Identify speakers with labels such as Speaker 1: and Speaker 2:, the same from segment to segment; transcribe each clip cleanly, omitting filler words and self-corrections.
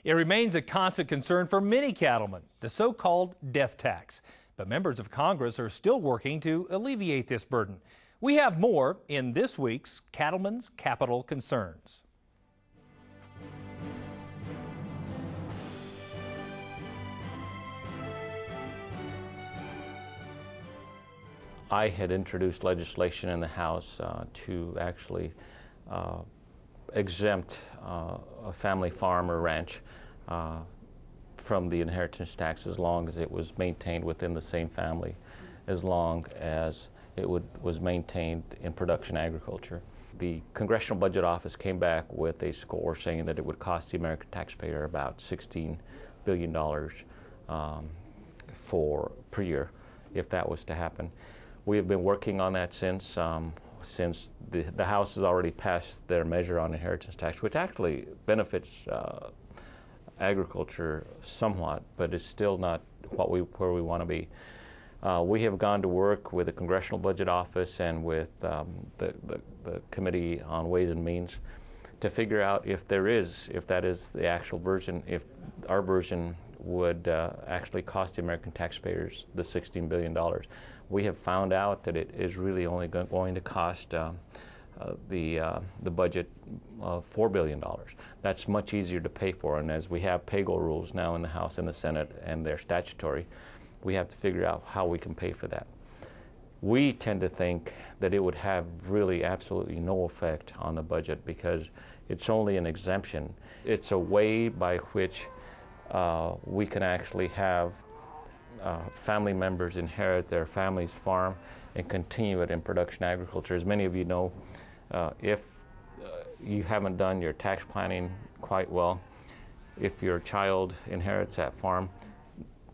Speaker 1: It remains a constant concern for many cattlemen, the so-called death tax. But members of Congress are still working to alleviate this burden. We have more in this week's Cattlemen's Capital Concerns.
Speaker 2: I had introduced legislation in the House to actually exempt a family farm or ranch from the inheritance tax as long as it was maintained within the same family, as long as it was maintained in production agriculture. The Congressional Budget Office came back with a score saying that it would cost the American taxpayer about $16 billion per year if that was to happen. We have been working on that since the House has already passed their measure on inheritance tax, which actually benefits agriculture somewhat, but is still not where we want to be. We have gone to work with the Congressional Budget Office and with the Committee on Ways and Means to figure out if that is the actual version, if our version would actually cost the American taxpayers the $16 billion. We have found out that it is really only going to cost the budget $4 billion. That's much easier to pay for, and as we have pay-go rules now in the House and the Senate, and they're statutory, we have to figure out how we can pay for that. We tend to think that it would have really absolutely no effect on the budget because it's only an exemption. It's a way by which we can actually have family members inherit their family's farm and continue it in production agriculture. As many of you know, if you haven't done your tax planning quite well, if your child inherits that farm,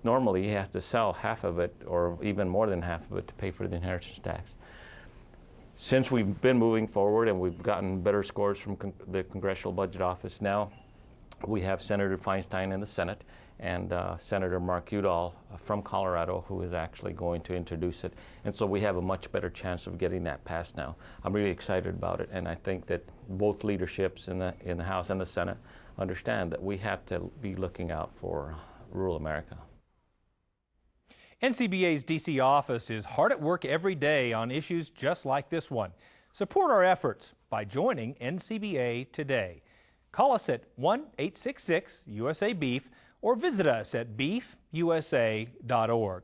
Speaker 2: normally he has to sell half of it or even more than half of it to pay for the inheritance tax. Since we've been moving forward and we've gotten better scores from the Congressional Budget Office now, we have Senator Feinstein in the Senate and Senator Mark Udall from Colorado, who is actually going to introduce it. And so we have a much better chance of getting that passed now. I'm really excited about it, and I think that both leaderships in the House and the Senate understand that we have to be looking out for rural America.
Speaker 1: NCBA's D.C. office is hard at work every day on issues just like this one. Support our efforts by joining NCBA today. Call us at 1-866-USA-BEEF or visit us at beefusa.org.